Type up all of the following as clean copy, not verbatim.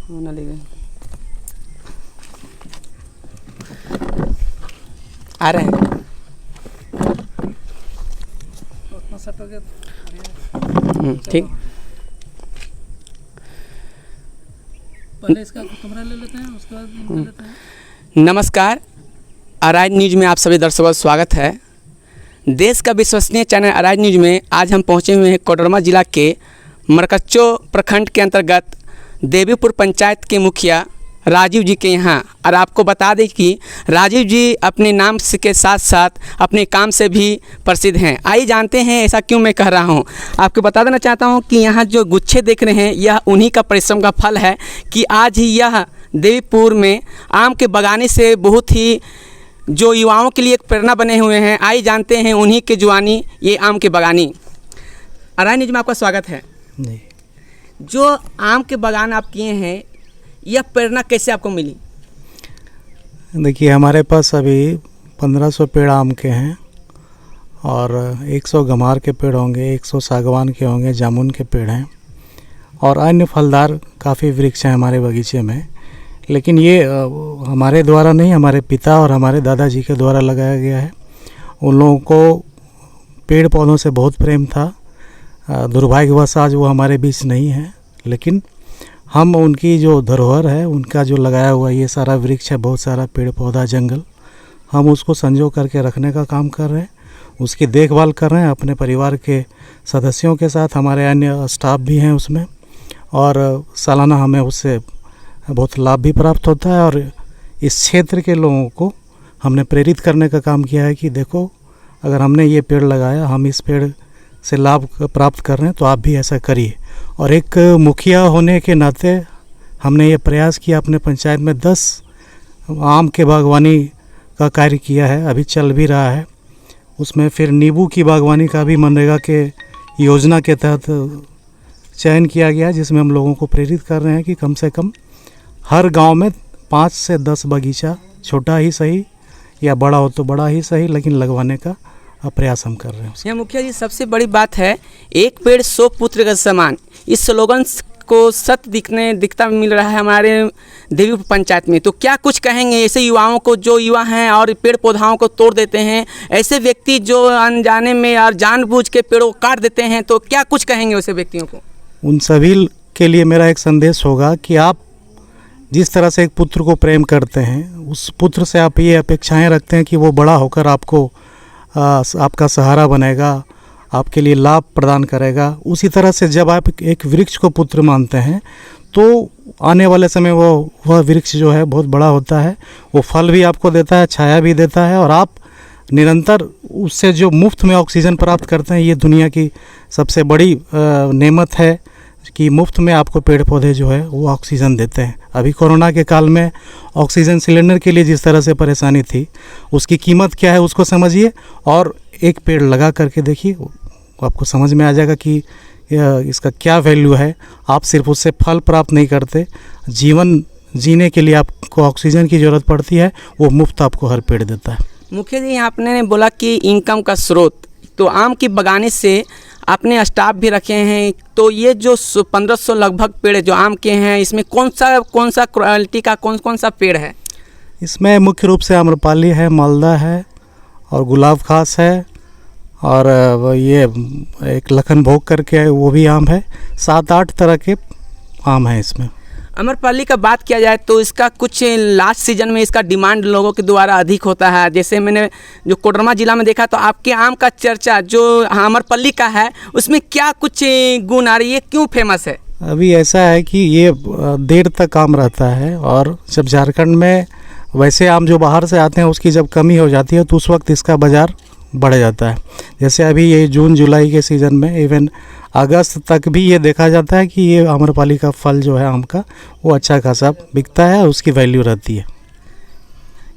होना लेगा आ रहे हैं। ठीक, पहले इसका कमरा ले लेते हैं, उसके बाद ले लेते हैं। नमस्कार, अराइज न्यूज़ में आप सभी दर्शकों का स्वागत है। देश का विश्वसनीय चैनल अराइज न्यूज़ में आज हम पहुंचे हुए हैं कोडरमा जिला के मरकच्चो प्रखंड के अंतर्गत देवीपुर पंचायत के मुखिया राजीव जी के यहाँ। और आपको बता दें कि राजीव जी अपने नाम के साथ साथ अपने काम से भी प्रसिद्ध हैं। आइए जानते हैं ऐसा क्यों मैं कह रहा हूँ। आपको बता देना चाहता हूँ कि यहाँ जो गुच्छे देख रहे हैं यह उन्हीं का परिश्रम का फल है कि आज ही यह देवीपुर में आम के बगाने से बहुत ही जो युवाओं के लिए एक प्रेरणा बने हुए हैं। आइए जानते हैं उन्हीं के जुआनी ये आम के बगानी। अराइज न्यूज़ में आपका स्वागत है जी। जो आम के बगान आप किए हैं यह प्रेरणा कैसे आपको मिली? देखिए, हमारे पास अभी 1500 पेड़ आम के हैं और 100 गमार के पेड़ होंगे, 100 सागवान के होंगे, जामुन के पेड़ हैं और अन्य फलदार काफ़ी वृक्ष हैं हमारे बगीचे में। लेकिन ये हमारे द्वारा नहीं, हमारे पिता और हमारे दादाजी के द्वारा लगाया गया है। उन लोगों को पेड़ पौधों से बहुत प्रेम था। दुर्भाग्यवश आज वो हमारे बीच नहीं है, लेकिन हम उनकी जो धरोहर है, उनका जो लगाया हुआ ये सारा वृक्ष है, बहुत सारा पेड़ पौधा जंगल, हम उसको संजो करके रखने का काम कर रहे हैं, उसकी देखभाल कर रहे हैं अपने परिवार के सदस्यों के साथ। हमारे अन्य स्टाफ भी हैं उसमें और सालाना हमें उससे बहुत लाभ भी प्राप्त होता है। और इस क्षेत्र के लोगों को हमने प्रेरित करने का काम किया है कि देखो, अगर हमने ये पेड़ लगाया, हम इस पेड़ से लाभ प्राप्त कर रहे हैं, तो आप भी ऐसा करिए। और एक मुखिया होने के नाते हमने ये प्रयास किया, अपने पंचायत में 10 आम के बागवानी का कार्य किया है, अभी चल भी रहा है। उसमें फिर नींबू की बागवानी का भी मनरेगा के योजना के तहत चयन किया गया, जिसमें हम लोगों को प्रेरित कर रहे हैं कि कम से कम हर गांव में 5 से 10 बगीचा, छोटा ही सही या बड़ा हो तो बड़ा ही सही, लेकिन लगवाने का प्रयास हम कर रहे हैं। यह मुखिया जी सबसे बड़ी बात है, एक पेड़ 100 पुत्र का समान। इस स्लोगन को सत्य दिखता मिल रहा है हमारे देवीपुर पंचायत में। तो क्या कुछ कहेंगे ऐसे युवाओं को जो युवा हैं और पेड़ पौधाओं को तोड़ देते हैं, ऐसे व्यक्ति जो अनजाने में और जानबूझ के पेड़ों को काट देते हैं, तो क्या कुछ कहेंगे वैसे व्यक्तियों को? उन सभी के लिए मेरा एक संदेश होगा कि आप जिस तरह से एक पुत्र को प्रेम करते हैं, उस पुत्र से आप ये अपेक्षाएं रखते हैं कि वो बड़ा होकर आपको आपका सहारा बनेगा, आपके लिए लाभ प्रदान करेगा। उसी तरह से जब आप एक वृक्ष को पुत्र मानते हैं, तो आने वाले समय वह वृक्ष जो है बहुत बड़ा होता है, वो फल भी आपको देता है, छाया भी देता है और आप निरंतर उससे जो मुफ्त में ऑक्सीजन प्राप्त करते हैं। ये दुनिया की सबसे बड़ी नेमत है कि मुफ्त में आपको पेड़ पौधे जो है वो ऑक्सीजन देते हैं। अभी कोरोना के काल में ऑक्सीजन सिलेंडर के लिए जिस तरह से परेशानी थी, उसकी कीमत क्या है उसको समझिए और एक पेड़ लगा करके देखिए, आपको समझ में आ जाएगा कि इसका क्या वैल्यू है। आप सिर्फ उससे फल प्राप्त नहीं करते, जीवन जीने के लिए आपको ऑक्सीजन की ज़रूरत पड़ती है, वो मुफ्त आपको हर पेड़ देता है। मुखिया जी, आपने बोला कि इनकम का स्रोत, तो आम की बगाने से आपने स्टाफ भी रखे हैं, तो ये जो 1500 लगभग पेड़ जो आम के हैं, इसमें कौन सा क्वालिटी का कौन सा पेड़ है? इसमें मुख्य रूप से आम्रपाली है, मालदा है और गुलाब खास है और ये एक लखन भोग करके वो भी आम है। 7-8 तरह के आम हैं इसमें। आम्रपाली का बात किया जाए तो इसका कुछ लास्ट सीजन में इसका डिमांड लोगों के द्वारा अधिक होता है। जैसे मैंने जो कोडरमा जिला में देखा, तो आपके आम का चर्चा जो आम्रपाली का है, उसमें क्या कुछ गुण आ रही है, क्यों फेमस है? अभी ऐसा है कि ये देर तक आम रहता है और जब झारखंड में वैसे आम जो बाहर से आते हैं उसकी जब कमी हो जाती है, तो उस वक्त इसका बाज़ार बढ़ जाता है। जैसे अभी ये जून जुलाई के सीज़न में, इवन अगस्त तक भी ये देखा जाता है कि ये आम्रपाली का फल जो है आम का, वो अच्छा खासा बिकता है, उसकी वैल्यू रहती है।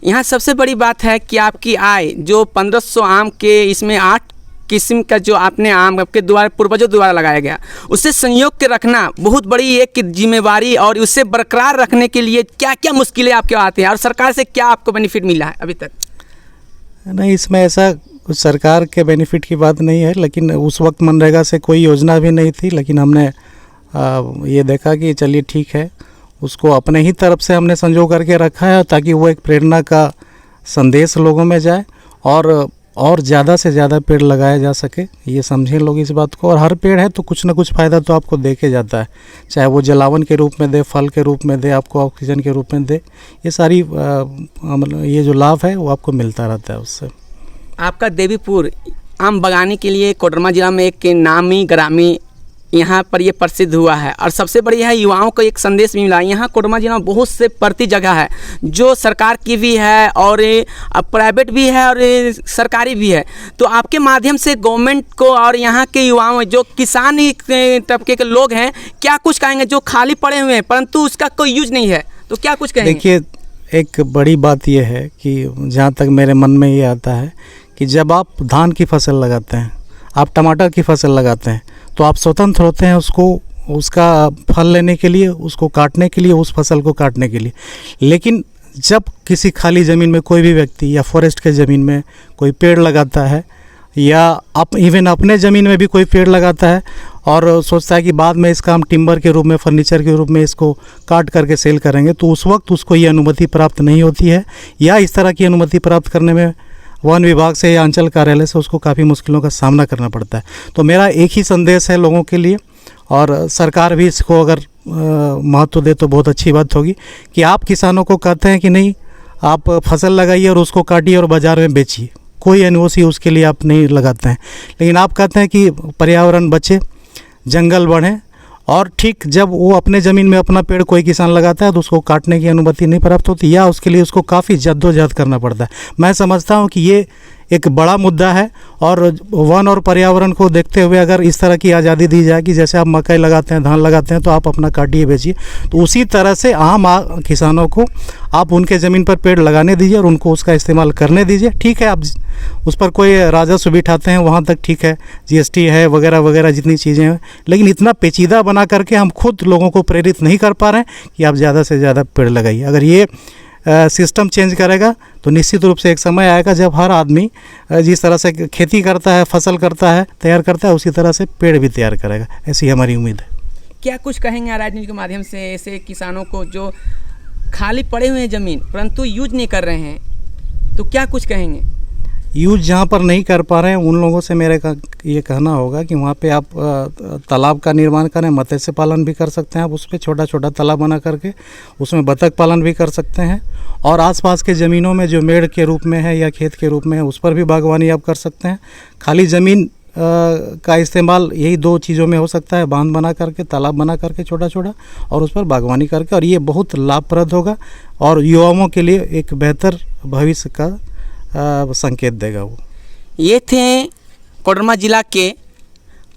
यहाँ सबसे बड़ी बात है कि आपकी आय जो 1500 आम के, इसमें 8 किस्म का जो आपने आम आपके द्वारा पूर्वजों द्वारा लगाया गया, उससे संयोग के रखना बहुत बड़ी एक जिम्मेवारी, और उससे बरकरार रखने के लिए क्या क्या मुश्किलें आपके आती हैं और सरकार से क्या आपको बेनिफिट मिला है अभी तक? नहीं, इसमें ऐसा कुछ सरकार के बेनिफिट की बात नहीं है, लेकिन उस वक्त मनरेगा से कोई योजना भी नहीं थी, लेकिन हमने ये देखा कि चलिए ठीक है, उसको अपने ही तरफ से हमने संजो करके रखा है ताकि वो एक प्रेरणा का संदेश लोगों में जाए और ज़्यादा से ज़्यादा पेड़ लगाया जा सके, ये समझें लोग इस बात को। और हर पेड़ है तो कुछ ना कुछ फ़ायदा तो आपको दे के जाता है, चाहे वो जलावन के रूप में दे, फल के रूप में दे, आपको ऑक्सीजन के रूप में दे, ये सारी मतलब ये जो लाभ है वो आपको मिलता रहता है उससे। आपका देवीपुर आम बगानी के लिए कोडरमा जिला में एक नामी ग्रामी यहाँ पर ये प्रसिद्ध हुआ है। और सबसे बड़ी है, युवाओं को एक संदेश भी मिला। यहाँ कोडरमा जिला में बहुत से प्रति जगह है जो सरकार की भी है और प्राइवेट भी है और सरकारी भी है। तो आपके माध्यम से गवर्नमेंट को और यहाँ के युवाओं जो किसान तबके के लोग हैं, क्या कुछ कहेंगे जो खाली पड़े हुए हैं परंतु उसका कोई यूज नहीं है, तो क्या कुछ कहेंगे? देखिए, एक बड़ी बात यह है कि जहाँ तक मेरे मन में ये आता है कि जब आप धान की फसल लगाते हैं, आप टमाटर की फसल लगाते हैं, तो आप स्वतंत्र होते हैं उसका फल लेने के लिए, उसको काटने के लिए, उस फसल को काटने के लिए। लेकिन जब किसी खाली ज़मीन में कोई भी व्यक्ति या फॉरेस्ट के ज़मीन में कोई पेड़ लगाता है या इवन अपने ज़मीन में भी कोई पेड़ लगाता है और सोचता है कि बाद में इसका हम टिम्बर के रूप में, फर्नीचर के रूप में इसको काट करके सेल करेंगे, तो उस वक्त उसको ये अनुमति प्राप्त नहीं होती है, या इस तरह की अनुमति प्राप्त करने में वन विभाग से या अंचल कार्यालय से उसको काफ़ी मुश्किलों का सामना करना पड़ता है। तो मेरा एक ही संदेश है लोगों के लिए, और सरकार भी इसको अगर महत्व दे तो बहुत अच्छी बात होगी, कि आप किसानों को कहते हैं कि नहीं, आप फसल लगाइए और उसको काटिए और बाज़ार में बेचिए, कोई एनओसी उसके लिए आप नहीं लगाते हैं। लेकिन आप कहते हैं कि पर्यावरण बचे, जंगल बढ़े, और ठीक जब वो अपने ज़मीन में अपना पेड़ कोई किसान लगाता है तो उसको काटने की अनुमति नहीं प्राप्त होती, या उसके लिए उसको काफ़ी जद्दोजहद करना पड़ता है। मैं समझता हूँ कि ये एक बड़ा मुद्दा है, और वन और पर्यावरण को देखते हुए अगर इस तरह की आज़ादी दी जाए कि जैसे आप मकई लगाते हैं, धान लगाते हैं, तो आप अपना काटिए बेचिए, तो उसी तरह से आम किसानों को आप उनके ज़मीन पर पेड़ लगाने दीजिए और उनको उसका इस्तेमाल करने दीजिए। ठीक है, आप उस पर कोई राजस्व बिठाते हैं वहाँ तक ठीक है, जीएसटी है वगैरह वगैरह जितनी चीज़ें हैं, लेकिन इतना पेचीदा बना करके हम खुद लोगों को प्रेरित नहीं कर पा रहे हैं कि आप ज़्यादा से ज़्यादा पेड़ लगाइए। अगर ये सिस्टम चेंज करेगा तो निश्चित रूप से एक समय आएगा जब हर आदमी जिस तरह से खेती करता है, फसल करता है, तैयार करता है, उसी तरह से पेड़ भी तैयार करेगा, ऐसी हमारी उम्मीद है। क्या कुछ कहेंगे आराज न्यूज़ के माध्यम से ऐसे किसानों को जो खाली पड़े हुए हैं ज़मीन परंतु यूज नहीं कर रहे हैं, तो क्या कुछ कहेंगे? यूज जहाँ पर नहीं कर पा रहे हैं उन लोगों से मेरे ये कहना होगा कि वहाँ पे आप तालाब का निर्माण करें, मत्स्य पालन भी कर सकते हैं आप, उस पर छोटा छोटा तालाब बना करके उसमें बतख पालन भी कर सकते हैं, और आसपास के ज़मीनों में जो मेड़ के रूप में है या खेत के रूप में है उस पर भी बागवानी आप कर सकते हैं। खाली ज़मीन का इस्तेमाल यही दो चीज़ों में हो सकता है, बांध बना करके, तालाब बना करके छोटा छोटा, और उस पर बागवानी करके, और ये बहुत लाभप्रद होगा और युवाओं के लिए एक बेहतर भविष्य का संकेत देगा वो। ये थे कोडरमा जिला के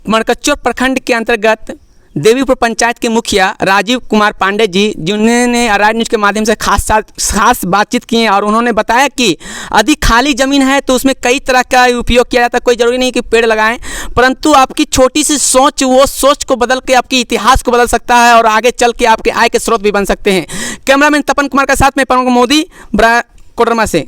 मरकच्चो प्रखंड के अंतर्गत देवीपुर पंचायत के मुखिया राजीव कुमार पांडे जी, जिन्होंने आराज न्यूज़ के माध्यम से खास बातचीत की और उन्होंने बताया कि यदि खाली ज़मीन है तो उसमें कई तरह का उपयोग किया जाता है। कोई ज़रूरी नहीं कि पेड़ लगाएं, परंतु आपकी छोटी सी सोच, वो सोच को बदल के आपकी इतिहास को बदल सकता है और आगे चल के आपके आय के स्रोत भी बन सकते हैं। कैमरामैन तपन कुमार के साथ में पवन मोदी, कोडरमा से।